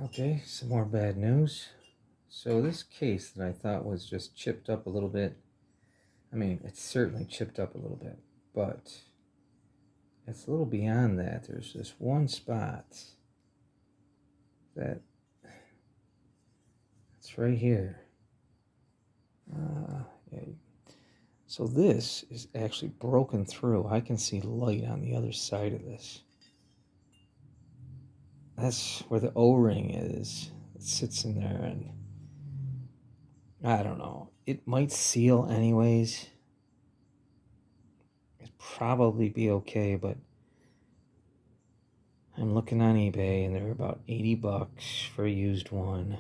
Okay, some more bad news. So this case that I thought was just chipped up a little bit, I mean, it's certainly chipped up a little bit, but it's a little beyond that. There's this one spot that it's right here. Yeah. So this is actually broken through. I can see light on the other side of this. That's where the O-ring is. It sits in there, and I don't know. It might seal anyways. It'd probably be okay, but I'm looking on eBay and they're about $80 for a used one.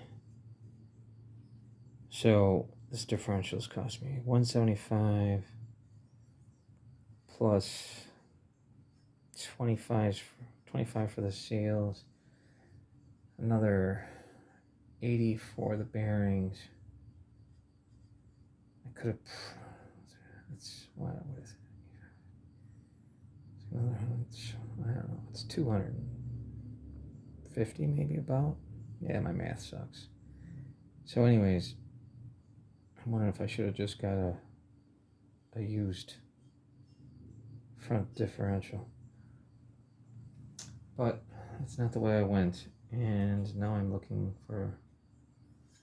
So this differential's cost me $175 plus 25 for the seals, another $80 for the bearings. I could have. It's what is it? It's another. I don't know. It's 250 maybe about. Yeah, my math sucks. So, anyways, I'm wondering if I should have just got a used front differential. But that's not the way I went. And now I'm looking for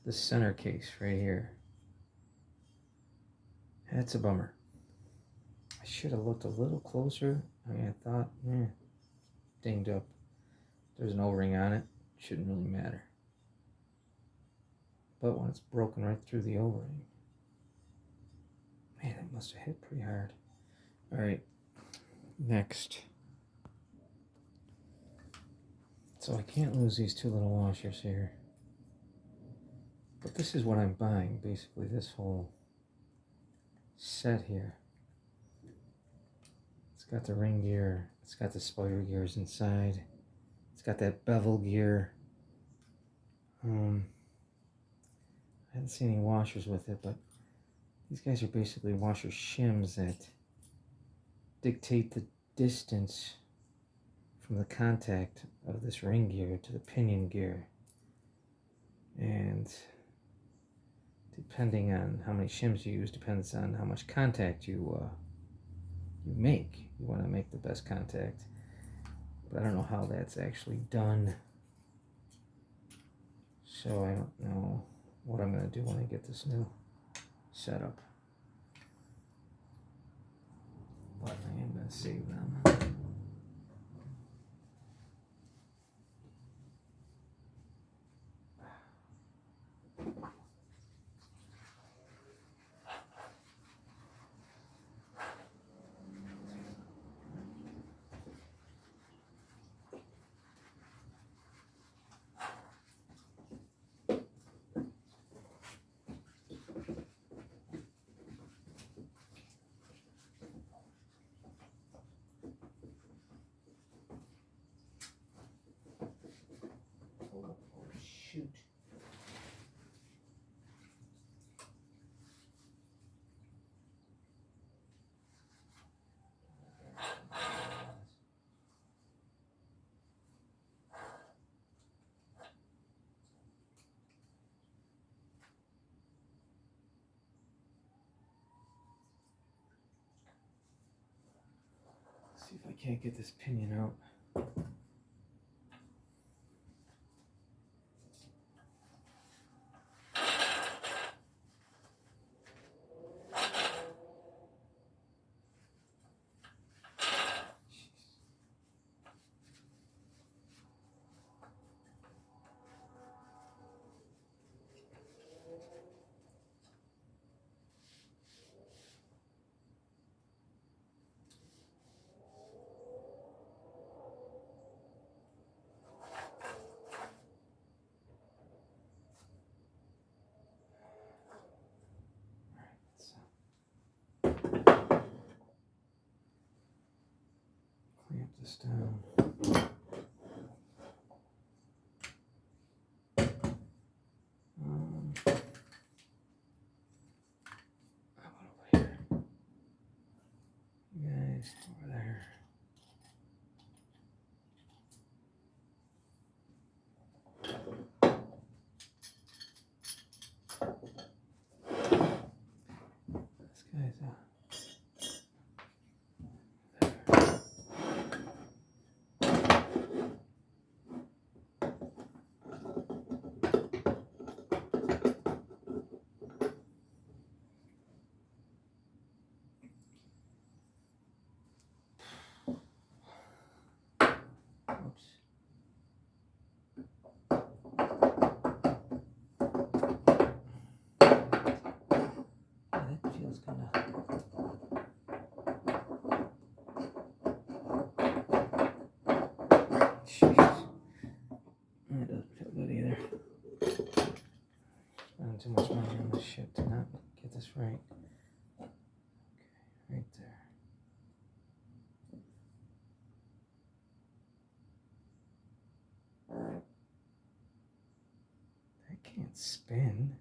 the center case right here. That's a bummer. I should have looked a little closer. I mean, I thought, dinged up. There's an O-ring on it. Shouldn't really matter. But when it's broken right through the O-ring, man, it must have hit pretty hard. All right, next. So I can't lose these two little washers here. But this is what I'm buying, basically, this whole set here. It's got the ring gear. It's got the spider gears inside. It's got that bevel gear. I haven't seen any washers with it, but these guys are basically washer shims that dictate the distance from the contact of this ring gear to the pinion gear. And depending on how many shims you use, depends on how much contact you make. You want to make the best contact. But I don't know how that's actually done. So I don't know what I'm going to do when I get this new setup. But I am going to save them. Shoot. See if I can't get this pinion out. Clamp this down. How about over here? You guys over there. this right. Okay, right there. That can't spin.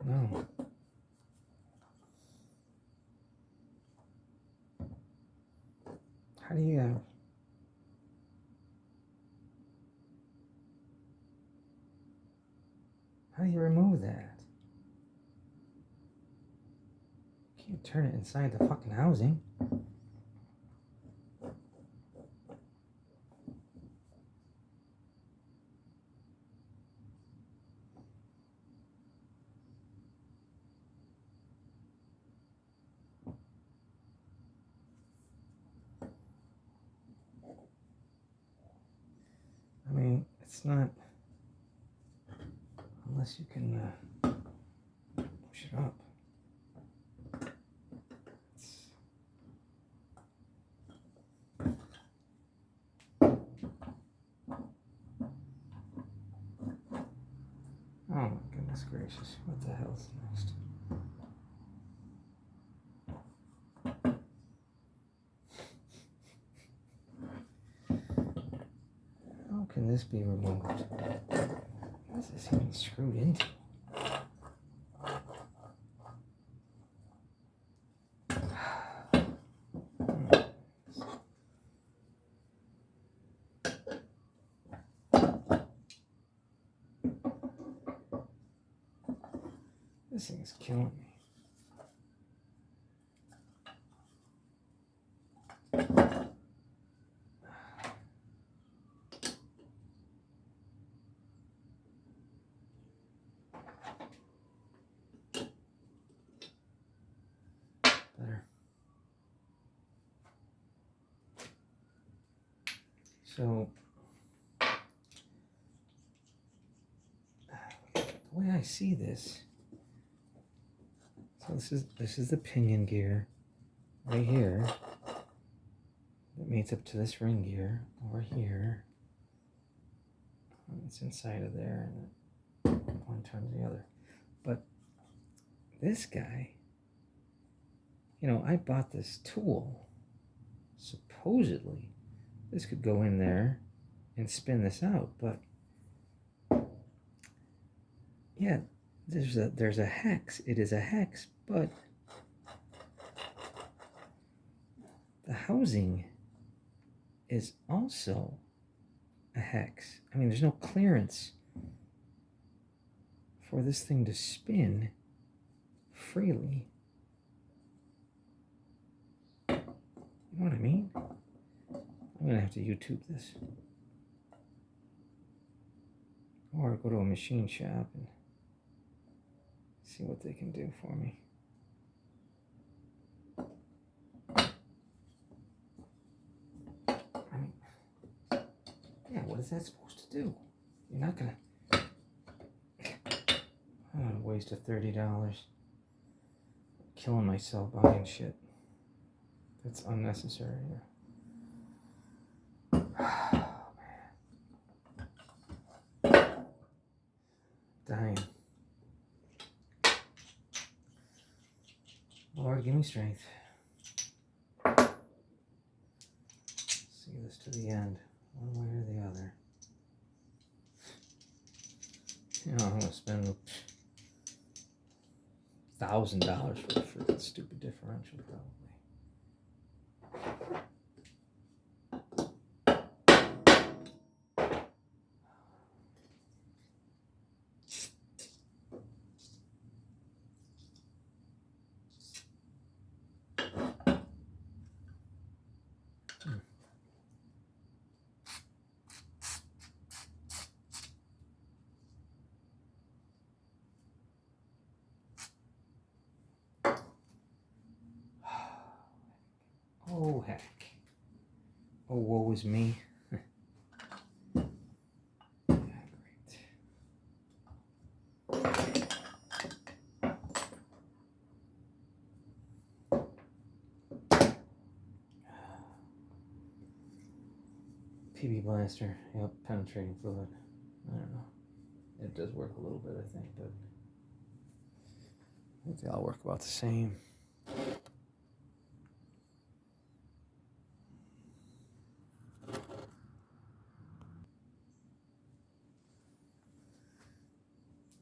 No. How do you remove that? You can't turn it inside the fucking housing. I mean, it's not, unless you can push it up. Oh my goodness gracious, what the hell's next? How can this be removed? What is this even screwed into? This thing is killing me. Better. So, the way I see this, so this is the pinion gear right here. That meets up to this ring gear over here. It's inside of there, and one turns the other. But this guy, you know, I bought this tool. Supposedly, this could go in there and spin this out, but yeah, there's a hex. It is a hex, but the housing is also a hex. I mean, there's no clearance for this thing to spin freely. You know what I mean? I'm gonna have to YouTube this, or go to a machine shop and see what they can do for me. I mean, yeah, what is that supposed to do? You're not gonna... Oh, a waste of $30. Killing myself buying shit. That's unnecessary. Oh, man. Dying. Lord, give me strength. See this to the end, one way or the other. You know, I'm gonna spend $1,000 for the freaking stupid differential, probably. Oh, heck. Oh, woe is me. Yeah, great. PB blaster. Yep, penetrating fluid. I don't know. It does work a little bit, I think, but I think they all work about the same.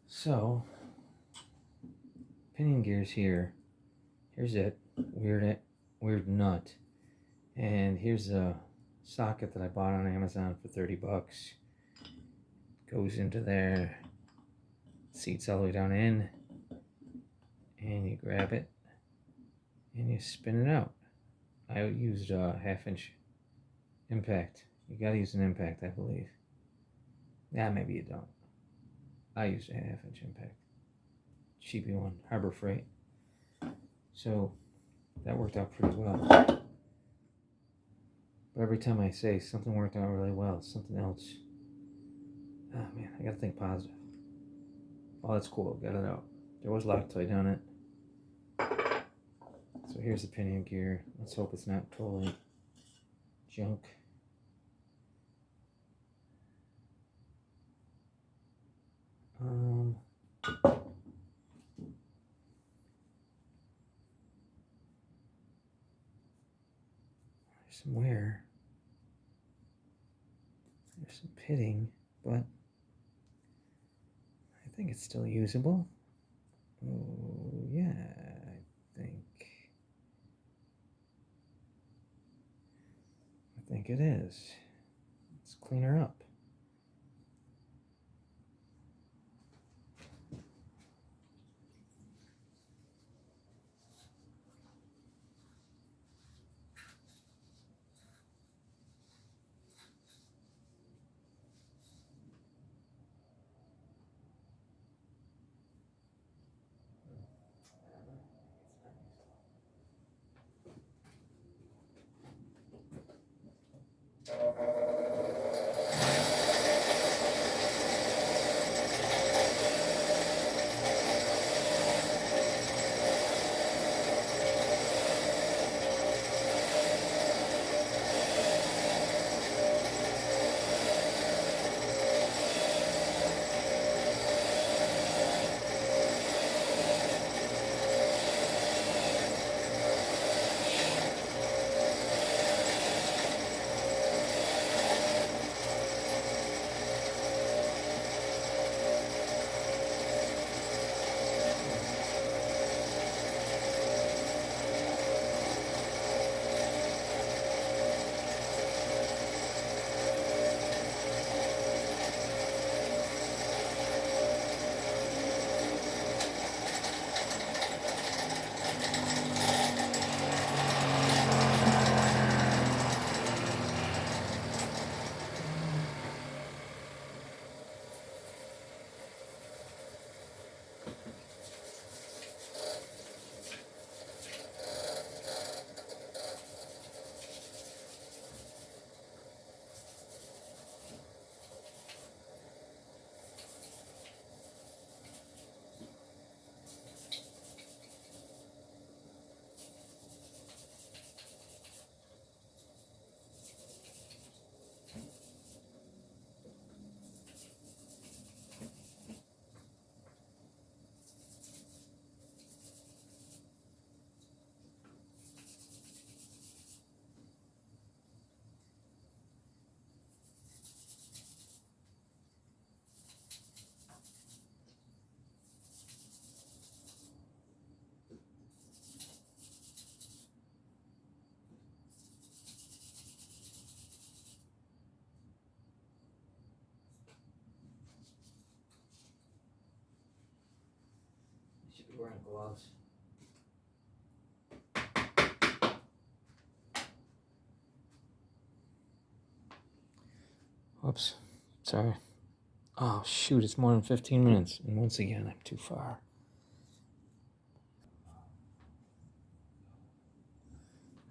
So, pinion gears here. Here's it. Weird nut. And here's a socket that I bought on Amazon for $30. Goes into there. Seats all the way down in. And you grab it. And you spin it out. I used a 1/2-inch impact. You gotta use an impact, I believe. Yeah, maybe you don't. I used a 1/2-inch impact. Cheapy one, Harbor Freight. So that worked out pretty well. But every time I say something worked out really well, something else. Oh man, I gotta think positive. Oh, that's cool. Got it out. There was Loctite on it. So here's the pinion gear. Let's hope it's not totally junk. There's some wear. There's some pitting, but I think it's still usable. Oh, yeah, I think it is. Let's clean her up. Should be wearing gloves. Whoops. Sorry. Oh, shoot. It's more than 15 minutes. And once again, I'm too far.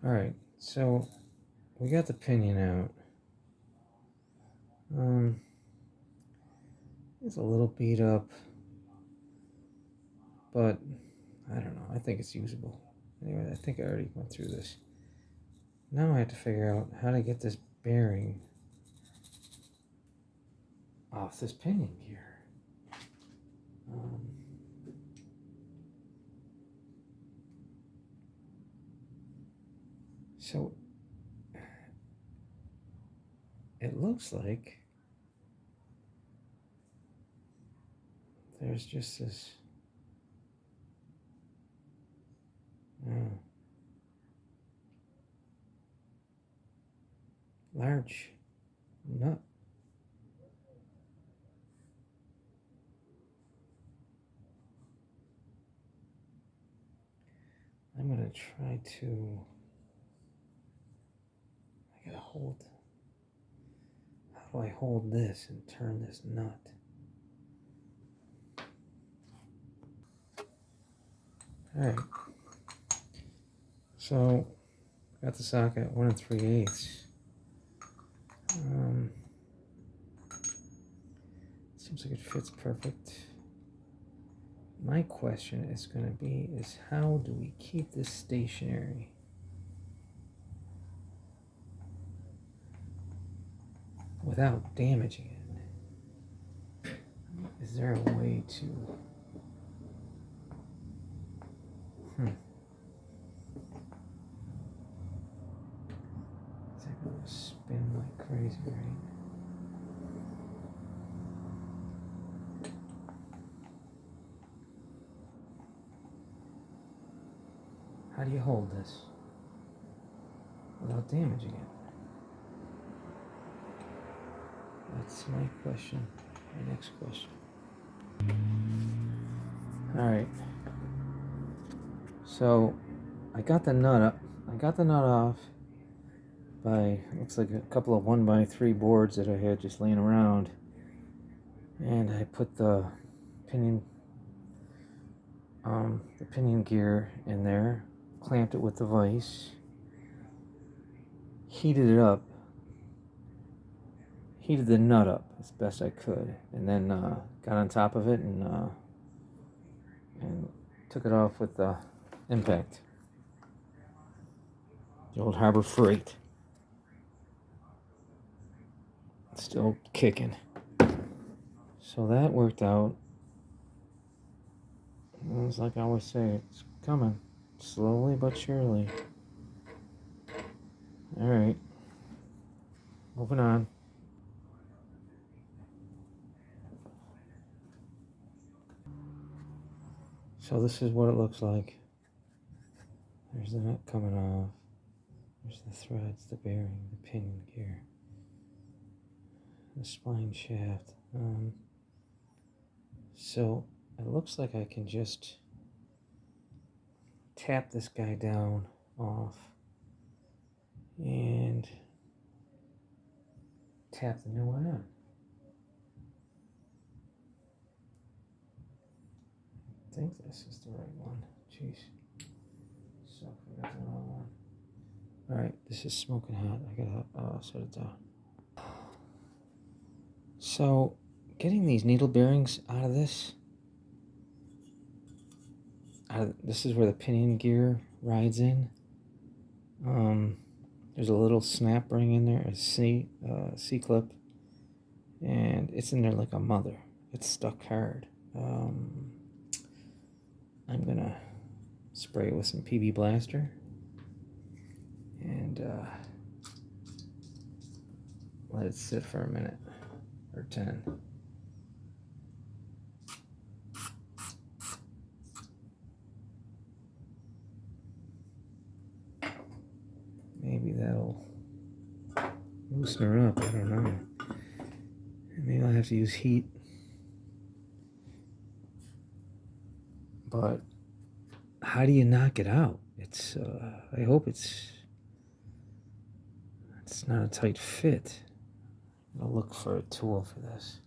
Alright. So, we got the pinion out. It's a little beat up. But, I don't know. I think it's usable. Anyway, I think I already went through this. Now I have to figure out how to get this bearing off this pinion gear. So it looks like there's just this large nut. I'm going to try to, I gotta hold, how do I hold this and turn this nut? Alright, so got the socket 1 3/8. Seems like it fits perfect. My question is going to be is how do we keep this stationary? Without damaging it? Is there a way to... Is that going to spin like crazy, right? How do you hold this without damaging it? That's my question. My next question. Alright. So I got the nut up. I got the nut off by, looks like a couple of 1x3 boards that I had just laying around. And I put the pinion gear in there, clamped it with the vise, heated it up, heated the nut up as best I could, and then got on top of it and took it off with the impact. The old Harbor Freight. It's still kicking. So that worked out. It's like I always say, it's coming. Slowly but surely. Alright. Moving on. So this is what it looks like. There's the nut coming off. There's the threads, the bearing, the pinion gear, the spline shaft. So it looks like I can just tap this guy down off and tap the new one on. I think this is the right one. Jeez. So I got the wrong one. Alright, this is smoking hot. I gotta set it down. So, getting these needle bearings out of this, this is where the pinion gear rides in. There's a little snap ring in there, a C-clip, and it's in there like a mother. It's stuck hard. I'm gonna spray it with some PB Blaster and let it sit for a minute or 10. Maybe that'll loosen her up, I don't know. Maybe I'll have to use heat. But how do you knock it out? It's I hope it's not a tight fit. I'll look for a tool for this.